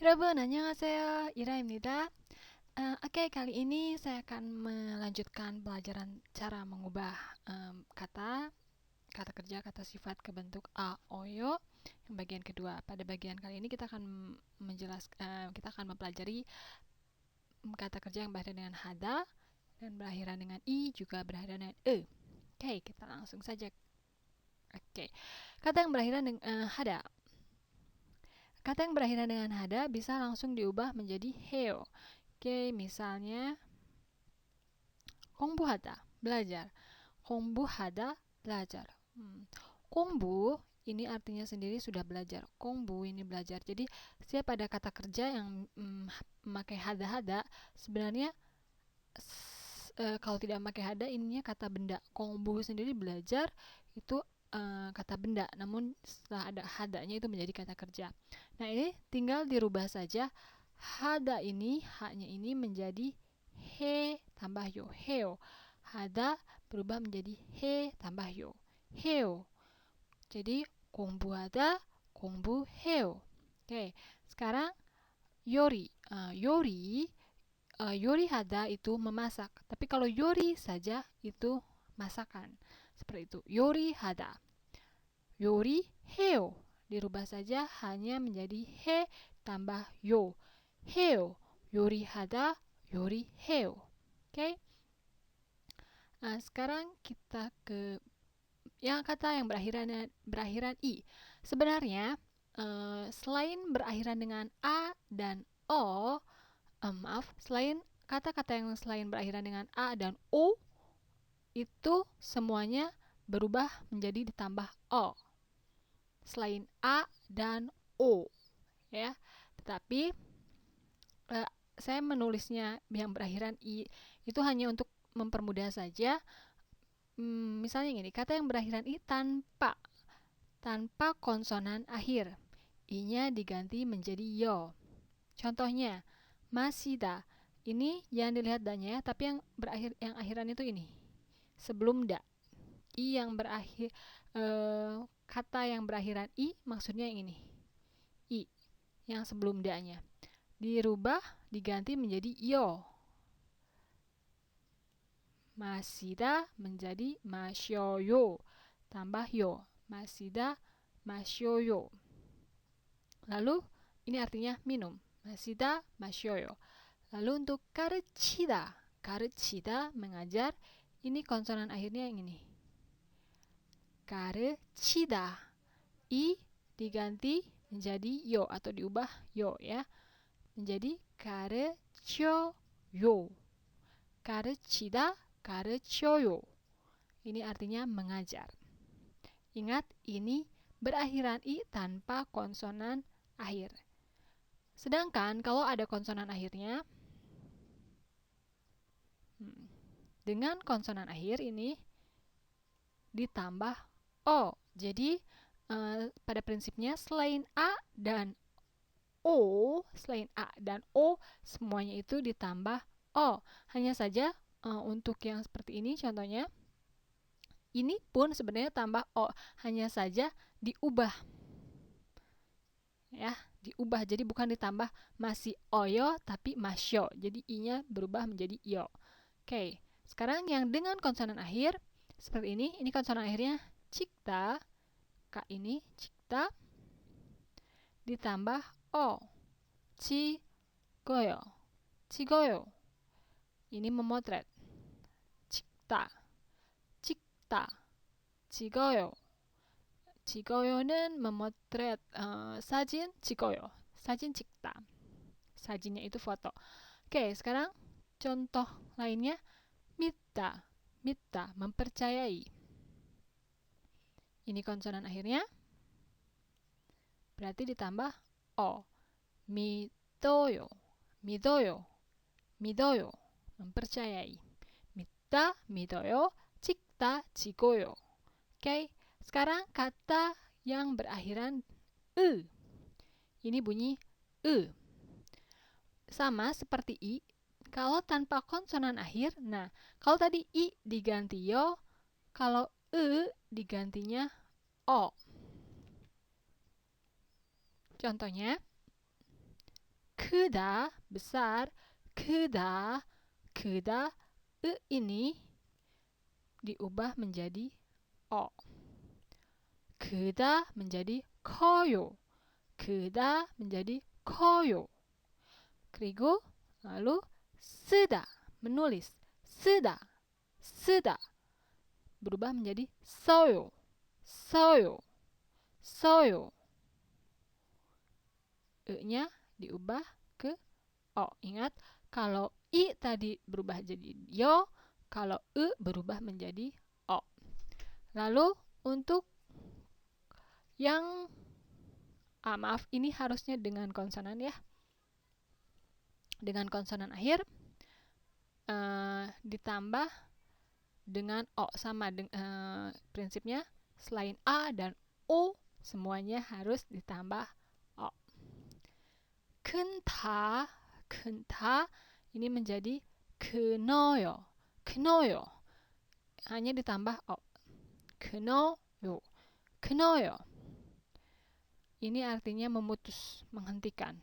여러분, 안녕하세요. Ira입니다. Oke, kali ini saya akan melanjutkan pelajaran cara mengubah kata, kata kerja, kata sifat ke bentuk a, oyo. Yang bagian kedua. Pada bagian kali ini kita akan kita akan mempelajari kata kerja yang berakhiran dengan hada dan berakhiran dengan i, juga berakhiran dengan e. Oke, kita langsung saja. Oke, kata yang berakhiran dengan hada. Kata yang berakhiran dengan hada bisa langsung diubah menjadi heo. Oke, misalnya 공부하다, belajar. 공부하다, belajar. 공부 ini artinya sendiri sudah belajar. 공부 ini belajar. Jadi setiap ada kata kerja yang memakai hada-hada, sebenarnya kalau tidak memakai hada, ininya kata benda. 공부 sendiri belajar itu kata benda, namun setelah ada hadanya itu menjadi kata kerja. Nah, ini tinggal dirubah saja. Hada ini, haknya ini menjadi he tambah yo, heo. Hada berubah menjadi he tambah yo, heo. Jadi 공부하다, 공부해요. Oke, sekarang yori. Yori hada itu memasak. Tapi kalau yori saja itu masakan. Seperti itu. Yori hada. Yori heo. Dirubah saja hanya menjadi he tambah yo. Heo. Yori hada, yori heo. Oke. Nah, sekarang kita ke yang kata yang berakhiran i. Sebenarnya selain berakhiran dengan a dan o, selain kata-kata yang selain berakhiran dengan a dan o itu semuanya berubah menjadi ditambah o. Selain a dan o, ya. Tetapi saya menulisnya yang berakhiran i itu hanya untuk mempermudah saja. Misalnya gini, kata yang berakhiran i tanpa konsonan akhir, i-nya diganti menjadi yo. Contohnya, masida. Ini jangan dilihat da-nya, tapi yang akhiran itu ini. Sebelum da. I yang berakhir kata yang berakhiran i maksudnya yang ini. I yang sebelum da-nya. Dirubah, diganti menjadi yo. Masida menjadi masyoyo. Tambah yo. Masida masyoyo. Lalu ini artinya minum. Masida masyoyo. Lalu untuk karuchida. Karuchida mengajar. Ini konsonan akhirnya yang ini. Karuchida. I diganti menjadi yo atau diubah yo, ya. Menjadi karuchoyo. Karuchida, karuchoyo. Ini artinya mengajar. Ingat, ini berakhiran i tanpa konsonan akhir. Sedangkan kalau ada konsonan akhirnya, dengan konsonan akhir ini ditambah o. Jadi pada prinsipnya selain a dan o, semuanya itu ditambah o. Hanya saja untuk yang seperti ini contohnya, ini pun sebenarnya tambah o, hanya saja diubah. Ya, diubah. Jadi bukan ditambah masih oyo tapi masyo. Jadi i-nya berubah menjadi yo. Oke, sekarang yang dengan konsonan akhir seperti ini konsonan akhirnya cikta. K ini cikta ditambah o. Cigoyo. Cigoyo. Ini memotret. Cikta. Cikta. Cigoyo. Cigoyo는 memotret. Sajin cigoyo. Sajin cikta. Sajinnya itu foto. Oke, sekarang contoh lainnya. Mita. Mita, mempercayai. Ini konsonan akhirnya. Berarti ditambah o. Midoyo. Midoyo. Midoyo. Mempercayai. Mita, midoyo. Cikta, cigoyo. Oke, sekarang kata yang berakhiran e. Ini bunyi e. Sama seperti i. Kalau tanpa konsonan akhir, nah, kalau tadi i diganti yo, kalau e digantinya o. Contohnya, 크다 besar, 크다, 크다, ini diubah menjadi o. 크다 menjadi 커요. 크다 menjadi 커요. 그리고 lalu 쓰다 menulis, 쓰다, 쓰다 berubah menjadi 써요, 써요, 써요. E-nya diubah ke o. Ingat, kalau i tadi berubah jadi yo, kalau e berubah menjadi o. Lalu untuk yang maaf, ini harusnya dengan konsonan ya. Dengan konsonan akhir ditambah dengan o, sama prinsipnya selain a dan o semuanya harus ditambah o. 큰다, 큰다 ini menjadi kn어요, kn어요. Hanya ditambah o. kn어요, kn어요. Ini artinya memutus, menghentikan.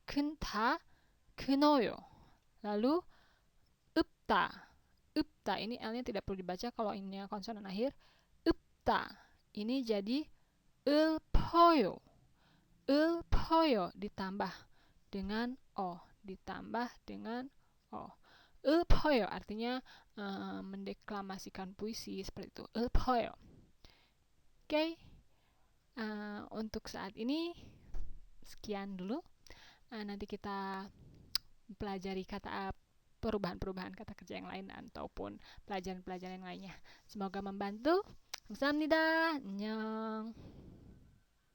큰다, kn어요. Lalu 읍다, 읍다 ini L-nya tidak perlu dibaca kalau ini konsonan akhir. 읍다 ini jadi 읊어요, 읊어요 ditambah dengan o, ditambah dengan o. 읊어요 artinya mendeklamasikan puisi seperti itu. 읊어요. Oke. Untuk saat ini sekian dulu. Nanti kita pelajari kata perubahan-perubahan kata kerja yang lain ataupun pelajaran-pelajaran yang lainnya. Semoga membantu. 감사합니다. 안녕.